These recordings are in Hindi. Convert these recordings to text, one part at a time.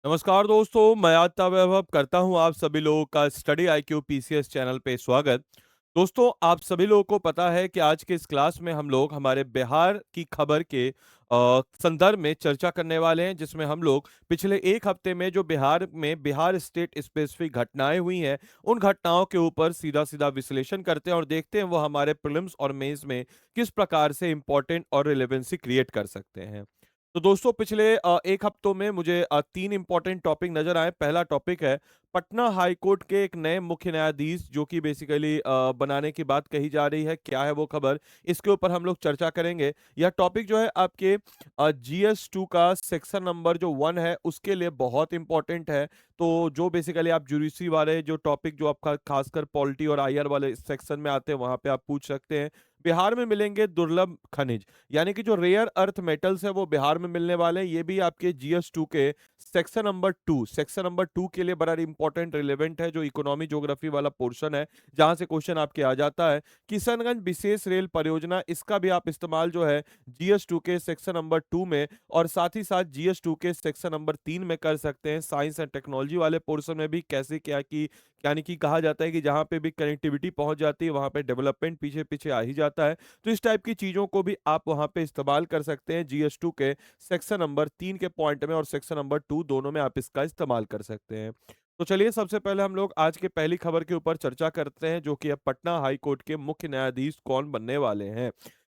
नमस्कार दोस्तों, मैं आता वैभव करता हूं आप सभी लोगों का स्टडी आईक्यू पीसीएस चैनल पे स्वागत। दोस्तों, आप सभी लोगों को पता है कि आज के इस क्लास में हम लोग हमारे बिहार की खबर के संदर्भ में चर्चा करने वाले हैं, जिसमें हम लोग पिछले एक हफ्ते में जो बिहार में बिहार स्टेट स्पेसिफिक घटनाएं हुई हैं, उन घटनाओं के ऊपर सीधा सीधा विश्लेषण करते हैं और देखते हैं वो हमारे प्रीलिम्स और मेंस में किस प्रकार से इंपॉर्टेंट और रिलेवेंसी क्रिएट कर सकते हैं। तो दोस्तों, पिछले एक हफ्तों में मुझे तीन इंपॉर्टेंट टॉपिक नजर आए। पहला टॉपिक है पटना हाई कोर्ट के एक नए मुख्य न्यायाधीश जो कि बेसिकली बनाने की बात कही जा रही है। क्या है वो खबर, इसके ऊपर हम लोग चर्चा करेंगे। यह टॉपिक जो है आपके GS2 का सेक्शन नंबर जो 1 है उसके लिए बहुत इंपॉर्टेंट है। तो जो बेसिकली आप जुडिशरी वाले जो टॉपिक जो आपका खासकर पॉलिटी और आईआर वाले सेक्शन में आते हैं वहां पे आप पूछ सकते हैं। बिहार में मिलेंगे दुर्लभ खनिज, यानी कि जो रेयर अर्थ मेटल्स है वो बिहार में मिलने वाले हैं। ये भी आपके GS2 के सेक्शन नंबर 2 के लिए बड़ा इंपॉर्टेंट रिलेवेंट है, जो इकोनॉमी ज्योग्राफी वाला पोर्शन है, जहां से क्वेश्चन आपके आ जाता है। किशनगंज विशेष रेल परियोजना, इसका भी आप इस्तेमाल जो है GS2 के सेक्शन नंबर 2 में और साथ ही साथ GS2 के सेक्शन नंबर 3 में कर सकते हैं। साइंस एंड टेक्नोलॉजी वाले पोर्शन में भी कैसे क्या की, यानी कि कहा जाता है कि जहां पे भी कनेक्टिविटी पहुंच जाती है वहां पे डेवलपमेंट पीछे पीछे आ ही जाता है। तो इस टाइप की चीजों को भी आप वहां पे इस्तेमाल कर सकते हैं। GS2 के सेक्शन नंबर 3 के पॉइंट में और सेक्शन नंबर 2 दोनों में आप इसका इस्तेमाल कर सकते हैं। तो चलिए, सबसे पहले हम लोग आज के पहली खबर के ऊपर चर्चा करते हैं, जो कि अब पटना हाई कोर्ट के मुख्य न्यायाधीश कौन बनने वाले हैं।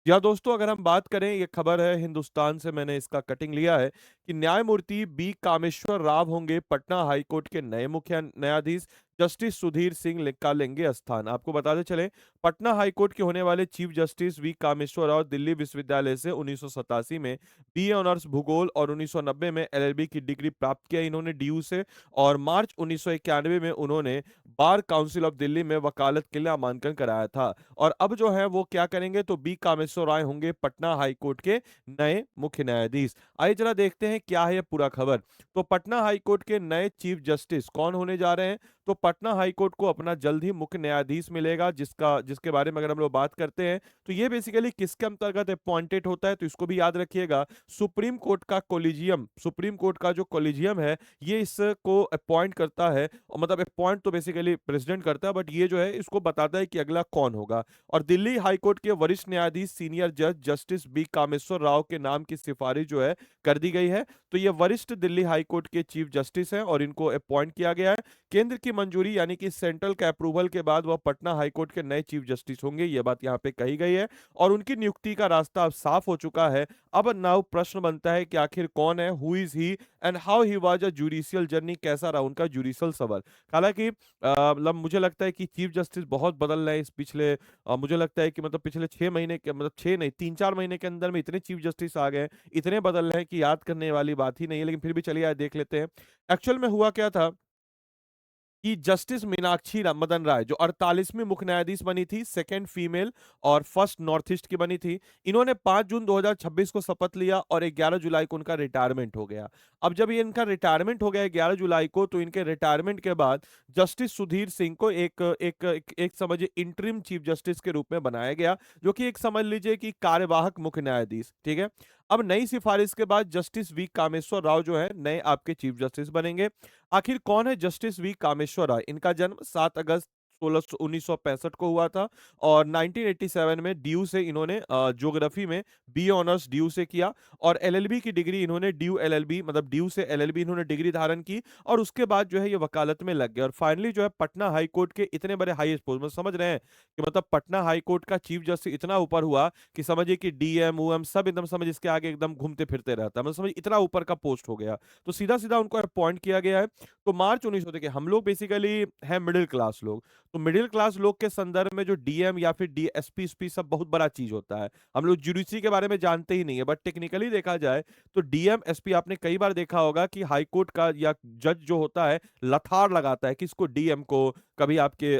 या दोस्तों, अगर हम बात करें, ये खबर है हिंदुस्तान से, मैंने इसका कटिंग लिया है कि न्यायमूर्ति बी कामेश्वर राव होंगे पटना हाई कोर्ट के नए मुख्य न्यायाधीश। जस्टिस सुधीर सिंह का लेंगे स्थान। आपको बताते चले, पटना हाई कोर्ट के होने वाले chief justice V Kameshwar Rao Delhi विश्वविद्यालय से 1987 में बीए ऑनर्स भूगोल और 1990 में LLB की डिग्री प्राप्त किया इन्होंने DU से। और मार्च 1991 में उन्होंने बार काउंसिल ऑफ दिल्ली में वकालत के लिए नामांकन कराया था। और अब जो है वो क्या करेंगे, तो बी कामेश्वर राय होंगे पटना हाई कोर्ट के नए मुख्य न्यायाधीश। आइए जरा देखते हैं क्या है ये पूरा खबर। तो पटना हाई कोर्ट के नए चीफ जस्टिस कौन होने जा रहे हैं। तो पटना हाई कोर्ट को अपना जल्द ही मुख्य न्यायाधीश मिलेगा, जिसके बारे में अगर हम लोग बात करते हैं तो ये बेसिकली किसके अंतर्गत अपॉइंटेड होता है, तो इसको भी याद रखिएगा। सुप्रीम कोर्ट का कोलिजियम, सुप्रीम कोर्ट का जो कोलिजियम है ये इसको अपॉइंट करता है, और मतलब अपॉइंट तो बेसिकली प्रेसिडेंट करता है, बट ये जो है इसको बताता है कि अगला कौन होगा। और दिल्ली हाई कोर्ट के वरिष्ठ न्यायाधीश सीनियर जज जस्टिस बी कामेश्वर राव के नाम की सिफारिश जो है कर दी गई है। तो ये वरिष्ठ दिल्ली हाई कोर्ट के चीफ जस्टिस हैं और इनको अपॉइंट किया गया है। केंद्र की मंजूरी यानी कि सेंट्रल के अप्रूवल के बाद वह पटना हाई कोर्ट के नए चीफ जस्टिस होंगे, ये बात यहाँ पे कही गई है। और उनकी नियुक्ति का रास्ता अब साफ हो चुका है। अब नाउ प्रश्न बनता है कि आखिर कौन है, who is he and how he was a judicial journey, कैसा रहा उनका जुडिशियल सफर। हालांकि मतलब मुझे लगता है कि चीफ जस्टिस बहुत बदल रहे हैं इस पिछले मुझे लगता है कि मतलब पिछले 6 महीने के, मतलब 6 नहीं 3-4 महीने के अंदर में इतने चीफ जस्टिस आ गए, इतने बदल रहे हैं कि याद करने वाली बात ही नहीं है। लेकिन फिर भी चलिए आज देख लेते हैं एक्चुअल में हुआ क्या था। कि जस्टिस मीनाक्षी मदन राय जो 48वीं मुख्य न्यायाधीश बनी थी, सेकंड फीमेल और फर्स्ट नॉर्थ ईस्ट की बनी थी, इन्होंने 5 जून 2026 को शपथ लिया और 11 जुलाई को उनका रिटायरमेंट हो गया। अब जब ये इनका रिटायरमेंट हो गया 11 जुलाई को, तो इनके रिटायरमेंट के बाद जस्टिस सुधीर सिंह को एक समझिए इंटरिम चीफ जस्टिस के रूप में बनाया गया, जो कि एक समझ लीजिए कि कार्यवाहक मुख्य न्यायाधीश, ठीक है। अब नई सिफारिश के बाद जस्टिस वी कामेश्वर राव जो है नए आपके चीफ जस्टिस बनेंगे। आखिर कौन है जस्टिस वी कामेश्वर राय। इनका जन्म 7 अगस्त 1965 को हुआ था और 1987 में ड्यू से इन्होंने ज्योग्राफी में बी ऑनर्स ड्यू से किया। और LLB की डिग्री इन्होंने ड्यू LLB मतलब ड्यू से LLB इन्होंने डिग्री धारण की। और उसके बाद जो है ये वकालत में लग गए और फाइनली जो है पटना हाई कोर्ट के इतने बड़े हाईएस्ट पोस्ट में, समझ रहे हैं कि मतलब पटना हाई कोर्ट का चीफ जस्टिस इतना ऊपर हुआ कि समझिए कि DM UM सब एकदम समझ इसके आगे एकदम घूमते फिरते रहता है, मतलब समझ इतना ऊपर का पोस्ट हो गया। तो सीधा सीधा उनको अपॉइंट किया गया है। तो मार्च 1900, देखिए हम लोग बेसिकली है मिडिल क्लास लोग, तो मिडिल क्लास लोग के संदर्भ में जो DM या फिर DSP SP सब बहुत बड़ा चीज होता है। हम लोग जुडिशरी के बारे में जानते ही नहीं है, बट टेक्निकली देखा जाए तो DM SP आपने कई बार देखा होगा कि हाई कोर्ट का या जज जो होता है लथार लगाता है किसको, DM को, कभी आपके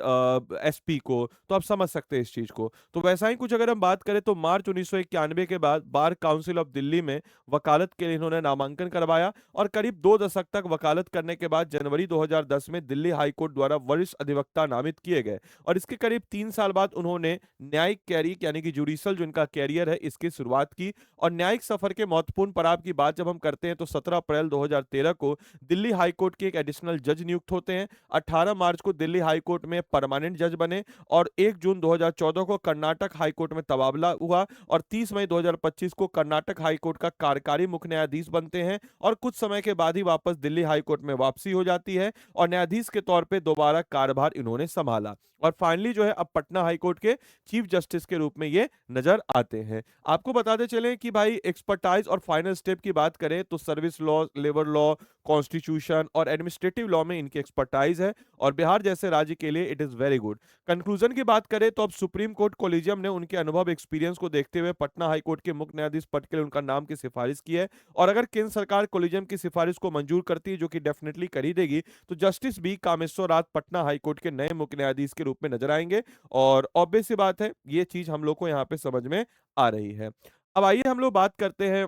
एसपी को, तो आप समझ सकते हैं इस चीज को। तो वैसा ही कुछ अगर हम बात करें तो मार्च 1991 के बाद बार काउंसिल ऑफ दिल्ली में वकालत के लिए इन्होंने नामांकन करवाया, और करीब 2 दशक तक वकालत करने के बाद जनवरी 2010 में दिल्ली हाई कोर्ट द्वारा वरिष्ठ अधिवक्ता नामित किए गए। और इसके करीब 3 साल बाद उन्होंने न्यायिक कैरियर यानी कि जुडिशल जो इनका कैरियर है इसकी शुरुआत की। और न्यायिक सफर के महत्वपूर्ण पड़ाव की बात जब हम करते हैं तो 17 अप्रैल 2013 को दिल्ली हाई कोर्ट के एक एडिशनल जज नियुक्त होते हैं। 18 मार्च को दिल्ली हाई कोर्ट में परमानेंट जज बने, और 1 जून 2014 को कर्नाटक हाई कोर्ट में तबादला हुआ, और 30 मई 2025 को कर्नाटक हाई कोर्ट का कार्यकारी मुख्य न्यायाधीश बनते हैं, और कुछ समय के बाद ही वापस दिल्ली हाई कोर्ट में वापसी हो जाती है, और न्यायाधीश के तौर पे दोबारा कार्यभार इन्होंने संभाला। और फाइनली जो है अब पटना हाई कोर्ट के चीफ जस्टिस के रूप में ये नजर आते हैं। आपको बताते चले कि भाई एक्सपर्टाइज और फाइनल स्टेप की बात करें तो service law, labour law, constitution और एडमिनिस्ट्रेटिव लॉ में इनकी एक्सपर्टाइज है, और बिहार जैसे राज्य के लिए it is very good. Conclusion की बात करें तो अब सुप्रीम कोर्ट कोलिजियम ने उनके अनुभव एक्सपीरियंस को देखते हुए पटना हाई कोर्ट के मुख्य न्यायाधीश पद के लिए उनका नाम की सिफारिश की है। और अगर केंद्र सरकार कोलिजियम की सिफारिश को मंजूर करती है, जो कि डेफिनेटली कर ही देगी, तो जस्टिस बी कामेश्वर राज पटना हाई कोर्ट के नए मुख्य न्यायाधीश के रूप में नजर आएंगे। और ऑब्वियस सी बात है, ये चीज हम लोग को यहाँ पे समझ में आ रही है। अब आइए हम लोग बात करते हैं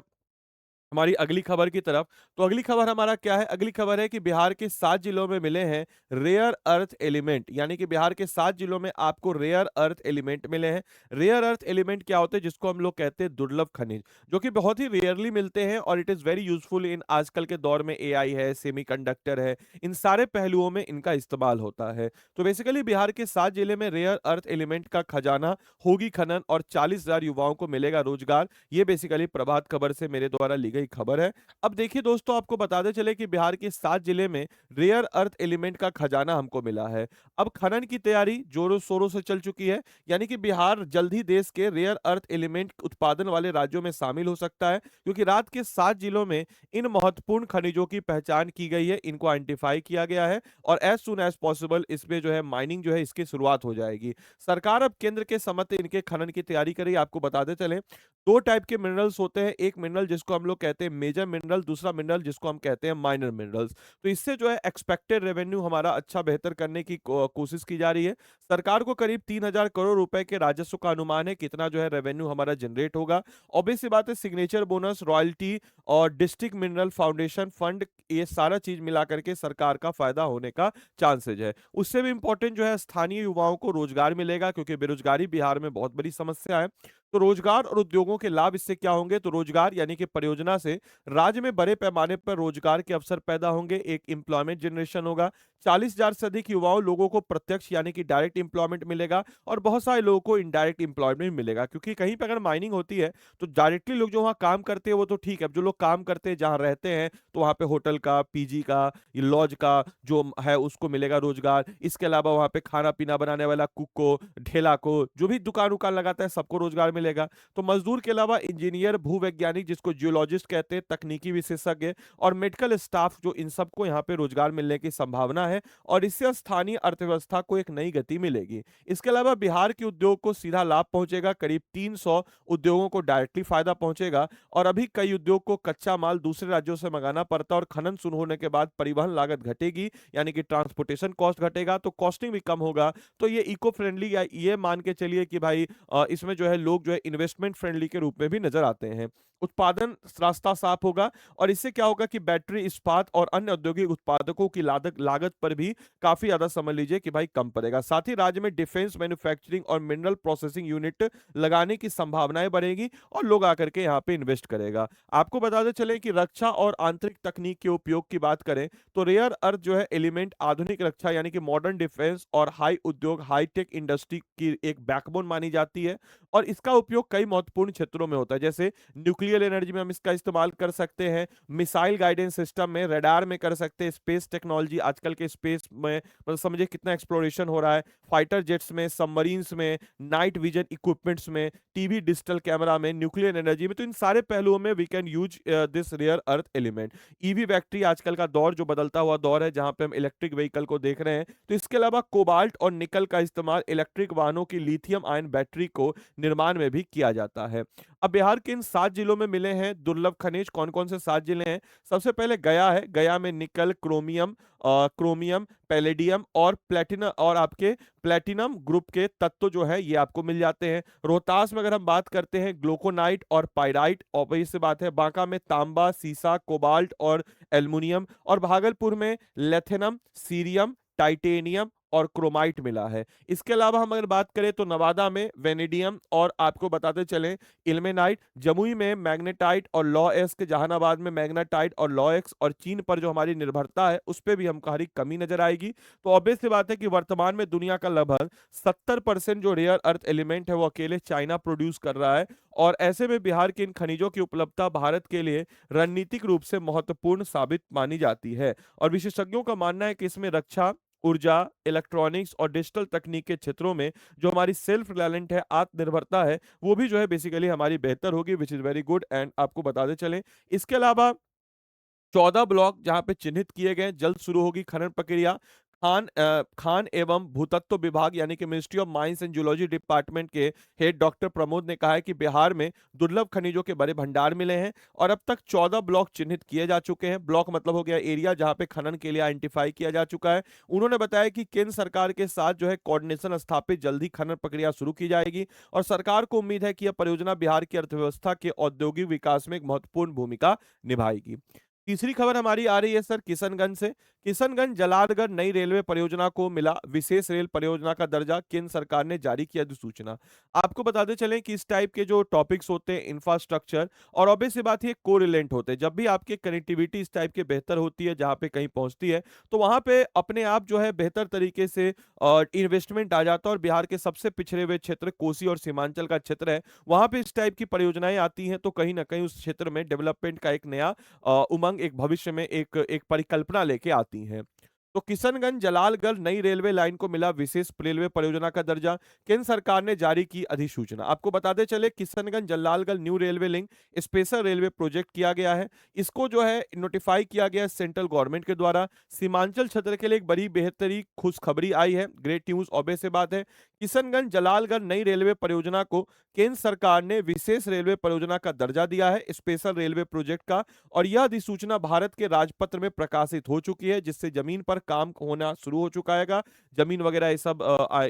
हमारी अगली खबर की तरफ। तो अगली खबर हमारा क्या है? अगली खबर है कि बिहार के 7 जिलों में मिले हैं रेयर अर्थ एलिमेंट, यानी कि बिहार के 7 जिलों में आपको रेयर अर्थ एलिमेंट मिले हैं। रेयर अर्थ एलिमेंट क्या होते हैं? जिसको हम लोग कहते हैं दुर्लभ खनिज, जो कि बहुत ही रेयरली मिलते हैं, और it is very useful in आजकल के दौर में एआई है, सेमीकंडक्टर है, इन सारे पहलुओं में इनका इस्तेमाल होता है। तो बेसिकली बिहार के 7 जिले में रेयर अर्थ एलिमेंट का खजाना होगी खनन, और 40,000 युवाओं को मिलेगा रोजगार। ये बेसिकली प्रभात खबर से मेरे द्वारा ली गई खबर है। अब देखिए दोस्तों, आपको बताते चले कि बिहार के 7 जिले में रेयर अर्थ एलिमेंट का खजाना हमको मिला है। अब खनन की तैयारी जोरों शोरों से चल चुकी है, यानी कि बिहार जल्द ही देश के रेयर अर्थ एलिमेंट उत्पादन वाले राज्यों में शामिल हो सकता है, क्योंकि राज्य के 7 जिलों में इन महत्वपूर्ण खनिजों की पहचान की गई है, इनको आइडेंटिफाई किया गया है, और एज सुन एज पॉसिबल इसमें जो है माइनिंग जो है इसकी शुरुआत हो जाएगी। सरकार अब केंद्र के सम्मति इनके खनन की तैयारी कर रही है। आपको बताते चले 2 टाइप के मिनरल्स होते हैं, एक मिनरल जिसको हम लोग कहते हैं मेजर मिनरल, दूसरा मिनरल जिसको हम कहते हैं माइनर मिनरल्स। तो इससे जो है एक्सपेक्टेड रेवेन्यू हमारा अच्छा बेहतर करने की कोशिश की जा रही है। सरकार को करीब 3,000 करोड़ रुपए के राजस्व का अनुमान है, कितना जो है रेवेन्यू हमारा जनरेट होगा। ऑब्वियस सी बात है, सिग्नेचर बोनस, रॉयल्टी और डिस्ट्रिक्ट मिनरल फाउंडेशन फंड, ये सारा चीज मिला करके सरकार का फायदा होने का चांसेज है। उससे भी इंपॉर्टेंट जो है स्थानीय युवाओं को रोजगार मिलेगा, क्योंकि बेरोजगारी बिहार में बहुत बड़ी समस्या है। तो रोजगार और उद्योगों के लाभ इससे क्या होंगे? तो रोजगार यानी कि परियोजना से राज्य में बड़े पैमाने पर रोजगार के अवसर पैदा होंगे, एक एम्प्लॉयमेंट जनरेशन होगा। 40,000 से अधिक युवाओं लोगों को प्रत्यक्ष यानी कि डायरेक्ट एम्प्लॉयमेंट मिलेगा, और बहुत सारे लोगों को इनडायरेक्ट एम्प्लॉयमेंट मिलेगा, क्योंकि कहीं पर अगर माइनिंग होती है तो डायरेक्टली लोग जो वहाँ काम करते हैं वो तो ठीक है, अब जो लोग काम करते हैं जहाँ रहते हैं, तो वहाँ पे होटल का, पीजी का, लॉज का जो है उसको मिलेगा रोजगार। इसके अलावा वहाँ पे खाना पीना बनाने वाला कुक को, ठेला को, जो भी दुकान उकान लगाता है, सबको रोजगार मिलेगा। तो मजदूर के अलावा इंजीनियर, भूवैज्ञानिक जिसको जियोलॉजिस्ट कहते हैं, तकनीकी विशेषज्ञ और मेडिकल स्टाफ, जो इन सबको यहाँ पे रोजगार मिलने की संभावना है, और इससे स्थानीय अर्थव्यवस्था को एक नई गति मिलेगी। इसके अलावा बिहार के उद्योग को सीधा लाभ पहुंचेगा, करीब 300 उद्योगों को डायरेक्टली फायदा पहुंचेगा। और अभी कई उद्योग को कच्चा माल दूसरे राज्यों से मंगाना पड़ता है, और खनन शुरू होने के बाद परिवहन लागत घटेगी, यानी कि ट्रांसपोर्टेशन कॉस्ट घटेगा, तो कॉस्टिंग भी कम होगा। तो ये इको फ्रेंडली, या ये मान के चलिए कि भाई इसमें जो है लोग जो है इन्वेस्टमेंट फ्रेंडली के रूप में भी नजर आते हैं। उत्पादन रास्ता साफ होगा, और इससे क्या होगा कि बैटरी, इस्पात और अन्य औद्योगिक उत्पादकों की लागत पर भी काफी ज्यादा समझ लीजिए कि भाई कम पड़ेगा। साथ ही राज्य में डिफेंस मैन्युफैक्चरिंग और मिनरल प्रोसेसिंग यूनिट लगाने की संभावनाएं बढ़ेगी, और लोग आकर के यहाँ पे इन्वेस्ट करेगा। आपको बताते चले कि रक्षा और आंतरिक तकनीक के उपयोग की बात करें तो रेयर अर्थ जो है एलिमेंट आधुनिक रक्षा यानी कि मॉडर्न डिफेंस और हाई उद्योग, हाईटेक इंडस्ट्री की एक बैकबोन मानी जाती है, और इसका उपयोग कई महत्वपूर्ण क्षेत्रों में होता है, जैसे न्यूक्लियर एनर्जी में हम इसका इस्तेमाल कर सकते हैं, मिसाइल गाइडेंस सिस्टम में, रडार में कर सकते हैं, स्पेस टेक्नोलॉजी, आजकल के स्पेस में मतलब समझिए कितना एक्सप्लोरेशन हो रहा है, फाइटर जेट्स में, सबमरीन्स में, नाइट विजन इक्विपमेंट्स में, टीवी डिजिटल कैमरा में, न्यूक्लियर एनर्जी में। तो इन सारे पहलुओं में we can use this rare earth element. EV battery आजकल का दौर जो बदलता हुआ दौर है, जहां पे हम इलेक्ट्रिक व्हीकल को देख रहे हैं, तो इसके अलावा कोबाल्ट और निकल का इस्तेमाल इलेक्ट्रिक वाहनों की लिथियम आयन बैटरी को निर्माण में भी किया जाता है। अब बिहार के इन 7 जिलों में मिले हैं दुर्लभ खनिज, कौन कौन से 7 जिले हैं? सबसे पहले गया है, गया में निकल, क्रोमियम, पैलेडियम और प्लेटिनम और आपके प्लेटिनम ग्रुप के तत्व जो है ये आपको मिल जाते हैं। रोहतास में अगर हम बात करते हैं ग्लोकोनाइट और पाइराइट, और से बात है। बांका में तांबा, सीसा, कोबाल्ट और एल्युमिनियम, और भागलपुर में लेथेनम, सीरियम, टाइटेनियम और क्रोमाइट मिला है। इसके अलावा हम अगर बात करें तो नवादा में वेनेडियम और आपको बताते चलें इल्मेनाइट, जमुई में मैग्नेटाइट और लॉ एस्क, जहानाबाद में मैग्नेटाइट और लॉ एक्स, और चीन पर जो हमारी निर्भरता है उस पर भी हमको हरी कमी नजर आएगी। तो ऑब्वियस सी बात है कि वर्तमान में दुनिया का लगभग 70% जो रेयर अर्थ एलिमेंट है वो अकेले चाइना प्रोड्यूस कर रहा है, और ऐसे में बिहार के इन खनिजों की उपलब्धता भारत के लिए रणनीतिक रूप से महत्वपूर्ण साबित मानी जाती है। और विशेषज्ञों का मानना है कि इसमें रक्षा, ऊर्जा, इलेक्ट्रॉनिक्स और डिजिटल तकनीक के क्षेत्रों में जो हमारी सेल्फ रिलायंट है, आत्मनिर्भरता है, वो भी जो है बेसिकली हमारी बेहतर होगी, which is very good. And आपको बताते चलें इसके अलावा 14 ब्लॉक जहां पे चिन्हित किए गए, जल्द शुरू होगी खनन प्रक्रिया। खान एवं भूतत्व विभाग यानी कि ministry of mines and geology department के हेड डॉक्टर प्रमोद ने कहा है कि बिहार में दुर्लभ खनिजों के बड़े भंडार मिले हैं, और अब तक 14 ब्लॉक चिन्हित किए जा चुके हैं। ब्लॉक मतलब हो गया एरिया जहां पे खनन के लिए आइडेंटिफाई किया जा चुका है। उन्होंने बताया कि केंद्र सरकार के साथ जो है कोऑर्डिनेशन स्थापित, जल्द ही खनन प्रक्रिया शुरू की जाएगी, और सरकार को उम्मीद है कि यह परियोजना बिहार की अर्थव्यवस्था के औद्योगिक विकास में एक महत्वपूर्ण भूमिका निभाएगी। तीसरी खबर हमारी आ रही है सर किशनगंज से। किशनगंज जलालगढ़ नई रेलवे परियोजना को मिला विशेष रेल परियोजना का दर्जा, केंद्र सरकार ने जारी किया अधिसूचना। आपको बताते चलें कि इस टाइप के जो टॉपिक्स होते हैं इंफ्रास्ट्रक्चर और ऑब्वियस सी बात है कोरिलेंट होते हैं। जब भी आपकी कनेक्टिविटी इस टाइप के बेहतर होती है जहां पे कहीं पहुंचती है, तो वहां पे अपने आप जो है बेहतर तरीके से इन्वेस्टमेंट आ जाता है, और बिहार के सबसे पिछड़े हुए क्षेत्र कोसी और सीमांचल का क्षेत्र है, वहां पे इस टाइप की परियोजनाएं आती हैं तो कहीं ना कहीं उस क्षेत्र में डेवलपमेंट का एक नया उमंग, एक भविष्य में एक एक परिकल्पना लेके आती हैं। तो किशनगंज जलालगढ़ नई रेलवे लाइन को मिला विशेष रेलवे परियोजना का दर्जा, केंद्र सरकार ने जारी की अधिसूचना। आपको बताते चले Kishanganj Jalalgarh new railway link special railway project किया गया है। इसको जो है नोटिफाई किया गया है सेंट्रल गवर्नमेंट के द्वारा। सीमांचल क्षेत्र के लिए एक बड़ी बेहतरी खुशखबरी आई है, ग्रेट न्यूज, ऑब्वियस से बात है। किशनगंज जलालगढ़ नई रेलवे परियोजना को केंद्र सरकार ने विशेष रेलवे परियोजना का दर्जा दिया है, स्पेशल रेलवे प्रोजेक्ट का, और यह अधिसूचना भारत के राजपत्र में प्रकाशित हो चुकी है, जिससे जमीन पर काम होना शुरू हो चुका है। जमीन वगैरह ये सब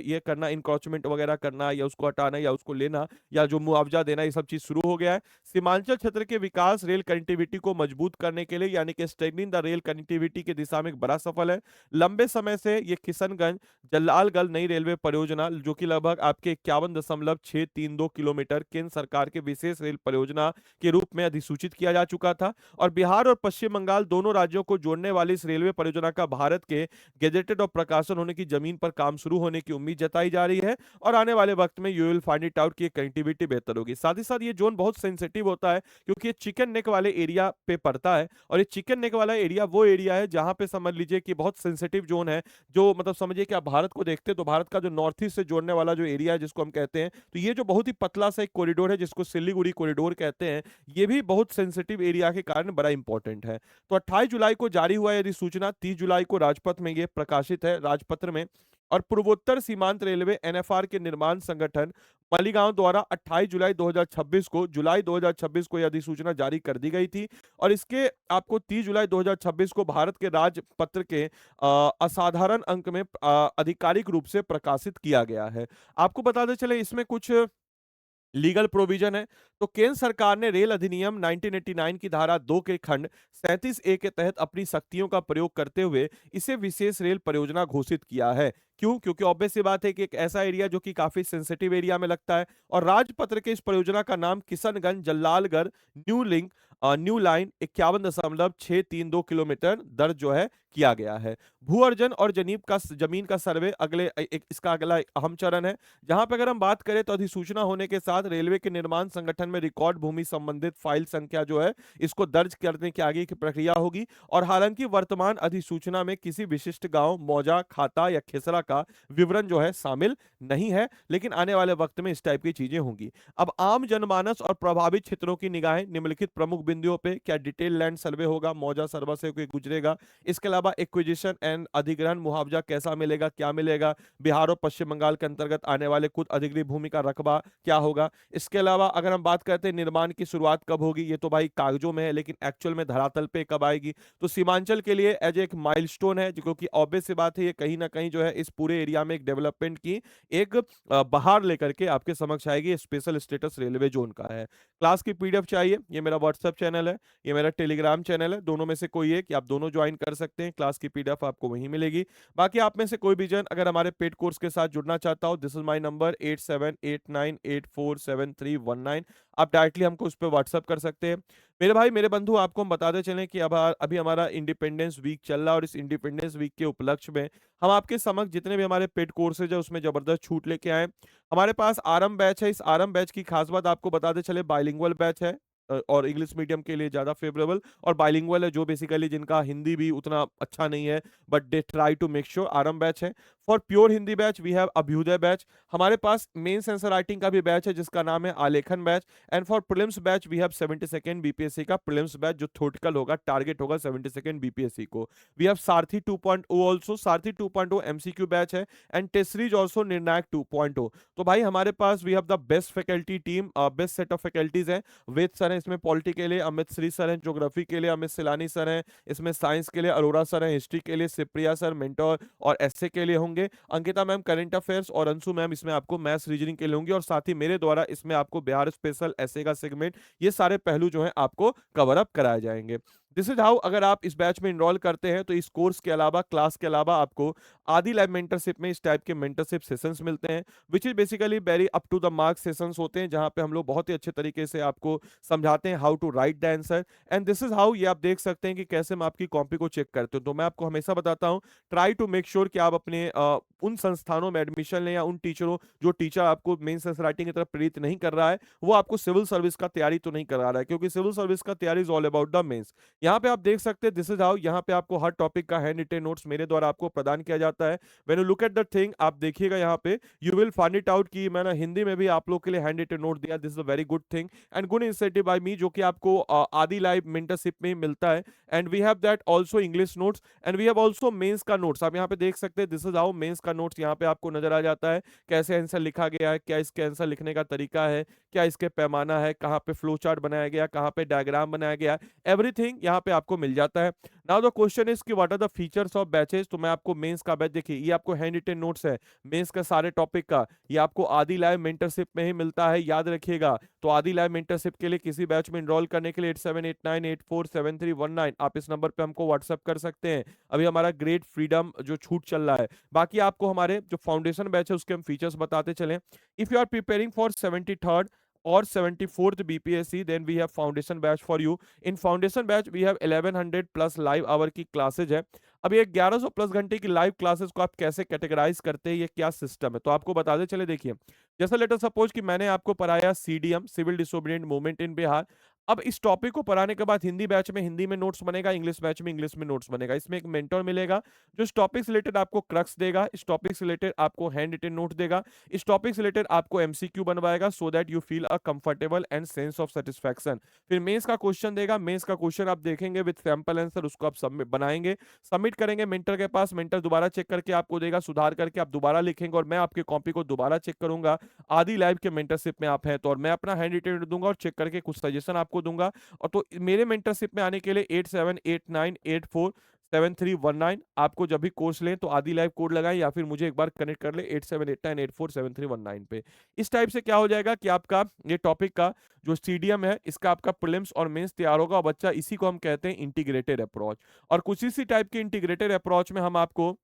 ये करना, इंक्रोचमेंट वगैरह करना या उसको हटाना या उसको लेना या जो मुआवजा देना, ये सब चीज शुरू हो गया है। सीमांचल क्षेत्र के विकास, रेल कनेक्टिविटी को मजबूत करने के लिए यानी कि स्ट्रेंथनिंग द रेल कनेक्टिविटी की दिशा में एक बड़ा सफल है। लंबे समय से ये किशनगंज जलालगढ़ नई रेलवे परियोजना जो कि लगभग आपके 51.632 किलोमीटर केंद्र सरकार के विशेष रेल परियोजना के रूप में अधिसूचित किया जा चुका था, और बिहार और पश्चिम बंगाल दोनों राज्यों को जोड़ने वाली इस रेलवे परियोजना का भारत के गेजेटेड और प्रकाशन होने की जमीन पर काम शुरू होने की उम्मीद जताई जा रही है, और आने वाले वक्त में you will find it out की कनेक्टिविटी बेहतर होगी। साथ ही साथ ये जोन बहुत सेंसिटिव होता है क्योंकि ये चिकन नेक वाले एरिया पे पड़ता है, और ये चिकन नेक वाला एरिया वो एरिया है जहां पे समझ लीजिए कि बहुत सेंसिटिव जोन है, जो मतलब समझिए कि आप भारत को देखते हैं तो भारत का जो नॉर्थ ईस्ट से जोड़ने वाला जो एरिया है जिसको हम कहते हैं, तो ये जो बहुत ही पतला सा एक कॉरिडोर है जिसको सिल्लीगुड़ी कॉरिडोर कहते हैं, ये भी बहुत सेंसिटिव एरिया के कारण बड़ा इंपॉर्टेंट है। तो 28 जुलाई को जारी हुआ यदि सूचना, 30 जुलाई को राजपत्र में ये प्रकाशित है, राजपत्र में। और पूर्वोत्तर सीमांत रेलवे एनएफआर के निर्माण संगठन मालीगांव द्वारा 28 जुलाई 2026 को यह अधिसूचना जारी कर दी गई थी, और इसके आपको 30 जुलाई 2026 को भारत के राजपत्र के असाधारण अंक में आधिकारिक रूप से प्रकाशित किया गया है। आपको बताते चले इसमें कुछ लीगल प्रोविजन है। तो केंद्र सरकार ने रेल अधिनियम 1989 की धारा 2 के खंड 37 ए के तहत अपनी शक्तियों का प्रयोग करते हुए इसे विशेष रेल परियोजना घोषित किया है। क्यों? क्योंकि ऑब्वियस सी बात है कि एक ऐसा एरिया जो कि काफी सेंसिटिव एरिया में लगता है, और राजपत्र के इस परियोजना का नाम Kishanganj Jalalgarh new line 51.632 kilometre दर्ज जो है किया गया है। भू अर्जन और जमीन का सर्वे इसका अगला एक अहम चरण है, जहां पे अगर हम बात करें तो अधिसूचना होने के साथ रेलवे के निर्माण संगठन में रिकॉर्ड भूमि संबंधित फाइल संख्या जो है इसको दर्ज करने की आगे की प्रक्रिया होगी। और हालांकि वर्तमान अधिसूचना में किसी विशिष्ट गांव, मौजा, खाता या खेसरा का विवरण जो है शामिल नहीं है, लेकिन आने वाले वक्त में इस टाइप की चीजें होंगी। अब आम जनमानस और प्रभावित क्षेत्रों की निगाहें निम्नलिखित प्रमुख बिंदुओं पे, क्या डिटेल लैंड सर्वे होगा, मौजा सर्वे से कोई गुजरेगा, इसके अलावा एक्विजिशन एंड अधिग्रहण मुआवजा कैसा मिलेगा, क्या मिलेगा, बिहार और पश्चिम बंगाल के अंतर्गत आने वाले कुछ अधिग्रहित भूमि का रकबा क्या होगा, इसके अलावा अगर हम बात करते हैं निर्माण की शुरुआत कब होगी, ये तो भाई कागजों में है, लेकिन एक्चुअल में धरातल पे कब आएगी। तो सीमांचल के लिए एज एक माइलस्टोन है, क्योंकि ऑब्वियस सी बात है ये कहीं ना कहीं जो है इस पूरे एरिया में एक डेवलपमेंट की एक बहार लेकर के आपके समक्ष आएगी। स्पेशल स्टेटस रेलवे जोन का है। क्लास की पीडीएफ चाहिए, ये मेरा व्हाट्सएप चैनल है, ये मेरा टेलीग्राम चैनल है, दोनों में से कोई एक, आप दोनों ज्वाइन कर सकते हैं। क्लास की पीडीएफ आपको वहीं मिलेगी। बाकी आप में से कोई भी जन अगर हमारे पेड कोर्स के साथ जुड़ना चाहता हो, दिस इज माय नंबर 8789847319। आप डायरेक्टली हमको उस पर व्हाट्सअप कर सकते हैं। मेरे भाई मेरे बंधु, आपको हम बताते चलें कि अब अभी हमारा इंडिपेंडेंस वीक चल रहा है, और इस इंडिपेंडेंस वीक के उपलक्ष्य में हम आपके समक्ष जितने भी हमारे पेड कोर्सेज है उसमें जबरदस्त छूट लेके आए। हमारे पास आरंभ बैच है। इस आरंभ बैच की खास बात आपको बताते चले, बाइलिंगुअल बैच है, और इंग्लिश मीडियम के लिए ज्यादा फेवरेबल, और बाइलिंगुअल है जो बेसिकली जिनका हिंदी भी उतना अच्छा नहीं है but they try to make sure, Aarambh batch है। For pure Hindi batch we have Abhyuday batch. हमारे पास मेंस आंसर राइटिंग का भी बैच है जिसका नाम है Aalekhan batch. And for prelims batch we have 72nd BPSC का प्रीलिम्स बैच, जो थ्योरेटिकल होगा, टारगेट होगा 72nd बीपीएससी को। We have Sarathi 2.0 also, Sarathi 2.0 MCQ batch है। And test series also Nirnayak 2.0। तो भाई हमारे पास we have the best faculty team, best set of faculties है। वेद सर हैं इसमें पॉलिटी के लिए, अमित श्री सर हैं ज्योग्राफी के लिए, अमित सिलानी सर हैं इसमें साइंस के लिए, अरोड़ा सर हैं हिस्ट्री के लिए, सिप्रिया सर मेंटोर और एसए के लिए होंगे, अंकिता मैम करंट अफेयर्स, और अंशु मैम इसमें आपको मैथ्स रीजनिंग के लिए होंगी, और साथ ही मेरे द्वारा इसमें आपको बिहार स्पेशल एसए का सेगमेंट, ये सारे पहलू जो हैं आपको कवर अप कराए जाएंगे। दिस इज हाउ, अगर आप इस बैच में इनरोल करते हैं तो इस कोर्स के अलावा, क्लास के अलावा, आपको आदि लाइव मेंटरशिप में इस टाइप के मेंटरशिप सेशंस मिलते हैं, which is basically very up to the mark sessions होते हैं, जहां पे हम लोग बहुत ही अच्छे तरीके से आपको समझाते हैं how to write the answer. And this is how, ये आप देख सकते हैं कि कैसे हम आपकी कॉपी को चेक करते हो। तो मैं आपको हमेशा बताता हूँ, ट्राई टू मेक श्योर कि आप अपने उन संस्थानों में एडमिशन लें, या उन टीचरों, जो टीचर आपको मेंस राइटिंग की तरफ प्रेरित नहीं कर रहा है, वो आपको सिविल सर्विस का तैयारी तो नहीं करा रहा है, क्योंकि सिविल सर्विस का तैयारी is all about the mains. यहाँ पे आप देख सकते हैं, दिस इज हाउ, यहाँ पे आपको हर टॉपिक का हैंड रिटेन नोट्स मेरे द्वारा आपको प्रदान किया जाता है। When you look at the thing, आप देखिएगा यहाँ पे, you will find it out कि मैंने हिंदी में भी आप लोग के लिए हैंड रिटेन नोट दिया। This is a very good thing and good initiative by me, जो कि आपको आदि लाइव मेंटरशिप में ही मिलता है। And we have that also English notes, and we have also mains का नोट्स। आप यहाँ पे देख सकते हैं, दिस इज हाउ मेंस का नोट्स यहाँ पे आपको नजर आ जाता है, कैसे आंसर लिखा गया है, क्या इसके आंसर लिखने का तरीका है, क्या इसके पैमाना है, कहाँ पे फ्लो चार्ट बनाया गया, कहाँ पे डायग्राम बनाया गया, एवरीथिंग यहाँ पे आपको मिल जाता है। नाउ द क्वेश्चन इज कि what are the features of batches. तो मैं आपको मेंस का बैच, देखिए ये आपको हैंड रिटेन नोट्स है मेंस का सारे टॉपिक का, ये आपको आदि लाइव मेंटरशिप में ही मिलता है, याद रखिएगा। तो आदि लाइव मेंटरशिप के लिए किसी बैच में एनरोल करने के लिए 8789847319 आप इस नंबर पे हमको व्हाट्सअप कर सकते हैं। अभी हमारा ग्रेट फ्रीडम जो छूट चल रहा है। बाकी आपको हमारे जो फाउंडेशन बैच है उसके हम फीचर्स बताते चलें। If you are preparing for 73rd or 74th BPSC, then we have foundation batch for you. In foundation batch we have 1100 plus live hour की क्लासेज है। अब ये 1100 प्लस घंटे की लाइव क्लासेस को आप कैसे कैटेगराइज करते हैं, ये क्या सिस्टम है, तो आपको बताते चले। देखिए, जैसा लेटर सपोज कि मैंने आपको पढ़ाया CDM, civil disobedient movement in Bihar. अब इस टॉपिक को पढ़ाने के बाद हिंदी बैच में हिंदी में नोट्स बनेगा, इंग्लिश बैच में इंग्लिश में नोट्स बनेगा। इसमें एक मेंटर मिलेगा जो इस टॉपिक से रिलेटेड आपको क्रक्स देगा, इस टॉपिक से रिलेटेड आपको हैंड रिटेन नोट देगा, इस टॉपिक से रिलेटेड आपको एमसीक्यू बनवाएगा, so that you feel a comfortable and sense of satisfaction. फिर मेंस का क्वेश्चन देगा, मेंस का क्वेश्चन आप देखेंगे विद सैंपल आंसर, उसको आप सबमिट बनाएंगे, सबमिट करेंगे मेंटर के पास, मेंटर दोबारा चेक करके आपको देगा, सुधार करके आप दोबारा लिखेंगे, और मैं आपके कॉपी को दोबारा चेक करूंगा। आदि लाइव के मेंटरशिप में आप हैं तो, और मैं अपना हैंड रिटेन दूंगा और चेक करके कुछ सजेशन आपको दूंगा। और तो मेरे मेंटरशिप में आने के लिए 8789847319 आपको जब भी कोर्स लें तो आदि लाइव कोड लगाएं, या फिर मुझे एक बार कनेक्ट कर ले 8789847319 पे। इस टाइप से क्या हो जाएगा कि आपका ये टॉपिक का जो सीडीएम है, इसका आपका प्रीलिम्स और मेंस तैयार होगा। और बच्चा, इसी को हम कहते हैं इंटीग्रेटेड अप्रोच। और कुछ इसी टाइप के इंटीग्रेटेड अप्रोच में हम आपको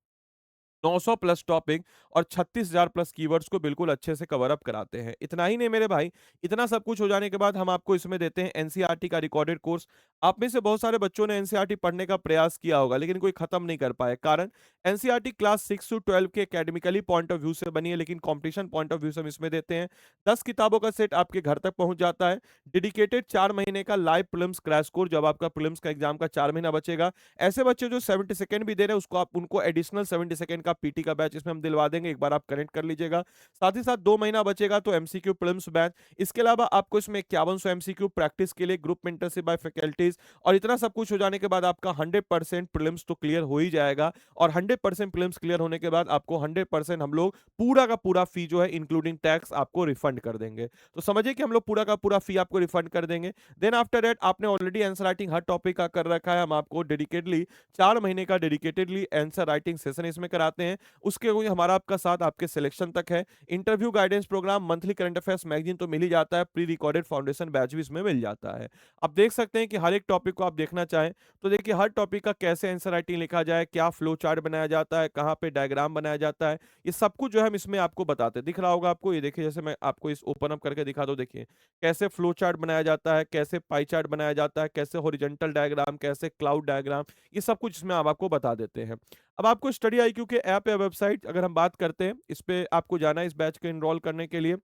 900 प्लस टॉपिक और 36,000 प्लस कीवर्ड्स को बिल्कुल अच्छे से कवर अप कराते हैं। इतना ही नहीं मेरे भाई, इतना सब कुछ हो जाने के बाद हम आपको इसमें देते हैं एनसीईआरटी का रिकॉर्डेड कोर्स। आप में से बहुत सारे बच्चों ने एनसीईआरटी पढ़ने का प्रयास किया होगा, लेकिन कोई खत्म नहीं कर पाए। कारण, एनसीईआरटी क्लास 6 to 12 के एकेडमिकली पॉइंट ऑफ व्यू से बनी है, लेकिन कॉम्पिटिशन पॉइंट ऑफ व्यू से हम इसमें देते हैं 10 किताबों का सेट आपके घर तक पहुंच जाता है। डेडिकेटेड 4 महीने का लाइव प्रीलिम्स क्रैश कोर्स, जब आपका प्रीलिम्स का एग्जाम का 4 महीना बचेगा, ऐसे बच्चे जो 72nd भी दे रहे हैं उसको आप उनको एडिशनल 72nd का पीटी का बैच इसमें हम दिलवा देंगे, एक बार आप कनेक्ट कर लीजिएगा। साथ ही साथ 2 महीना बचेगा तो एमसीक्यू प्रीलिम्स बैच, इसके अलावा आपको इसमें 5100 एमसीक्यू प्रैक्टिस के लिए ग्रुप मेंटरशिप बाय फैकल्टीज, और इतना सब कुछ हो जाने के बाद आपका 100% प्रीलिम्स तो क्लियर हो ही जाएगा। और 100% प्रीलिम्स क्लियर होने के बाद आपको 100% हम लोग पूरा का पूरा फी जो है इंक्लूडिंग टैक्स आपको रिफंड कर देंगे। तो समझिए कि हम लोग पूरा का पूरा फी आपको रिफंड कर देंगे। देन आफ्टर दैट आपने ऑलरेडी आंसर राइटिंग हर टॉपिक का कर रखा है, हम आपको डेडिकेटली 4 महीने का डेडिकेटेडली आंसर राइटिंग सेशन इसमें कराते हैं। उसके कोई हमारा आपका साथ आपके सिलेक्शन तक है। Interview guidance programme, monthly current affairs magazine तो मिल ही जाता है, प्री रिकॉर्डेड फाउंडेशन बैच भी इसमें मिल जाता है। आप देख सकते हैं कि हर एक टॉपिक को आप देखना चाहें तो देखिए हर टॉपिक का कैसे आंसर राइटिंग लिखा जाए, क्या फ्लो चार्ट बनाया जाता है, कहाँ पे डायग्राम बनाया जाता है, ये सब कुछ जो है हम इसमें आपको बताते हैं। दिख रहा होगा आपको, ये देखिए जैसे मैं आपको इस ओपन अप करके दिखा दूं, देखिए कैसे फ्लो चार्ट बनाया जाता है, कैसे पाई चार्ट बनाया जाता है, कैसे हॉरिजॉन्टल डायग्राम, कैसे क्लाउड डायग्राम, ये सब कुछ इसमें हम आपको बता देते हैं। अब आपको स्टडी आईक्यू के ऐप या वेबसाइट अगर हम बात करते हैं, इस पे आपको जाना है इस बैच को एनरोल करने के लिए।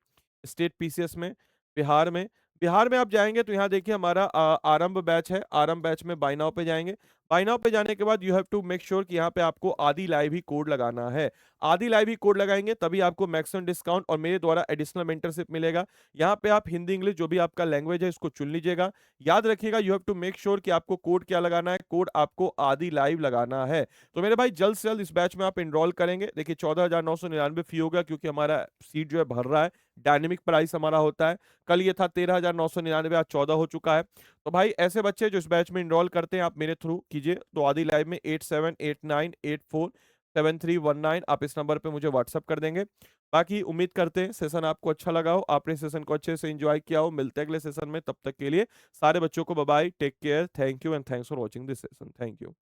स्टेट पीसीएस में, बिहार में, बिहार में आप जाएंगे तो यहाँ देखिए हमारा आरंभ बैच है। आरंभ बैच में बाय नाउ पे जाएंगे। बाय नाउ पे जाने के बाद you have to make sure कि यहाँ पे आपको आदि लाइव ही कोड लगाना है। आदि लाइव ही कोड लगाएंगे तभी आपको मैक्सिमम डिस्काउंट और मेरे द्वारा एडिशनल मेंटरशिप मिलेगा। यहाँ पे आप हिंदी इंग्लिश जो भी आपका लैंग्वेज है इसको चुन लीजिएगा। याद रखिएगा you have to make sure कि आपको कोड क्या लगाना है, कोड आपको आदि लाइव लगाना है। तो मेरे भाई जल्द से जल्द इस बैच में आप एनरोल करेंगे। देखिए 14,999 फी होगा क्योंकि हमारा सीट जो है भर रहा है, डायनेमिक प्राइस हमारा होता है। कल ये था 13,999, आज 14 हो चुका है। तो भाई ऐसे बच्चे जो इस बैच में इनरोल करते हैं आप मेरे थ्रू कीजिए। तो आदि लाइव में 8789847319 आप इस नंबर पे मुझे व्हाट्सअप कर देंगे। बाकी उम्मीद करते हैं सेशन आपको अच्छा लगा हो, आपने सेशन को अच्छे से एंजॉय किया हो। मिलते हैं अगले सेशन में, तब तक के लिए सारे बच्चों को bye bye, take care, thank you and thanks for watching this session. Thank you.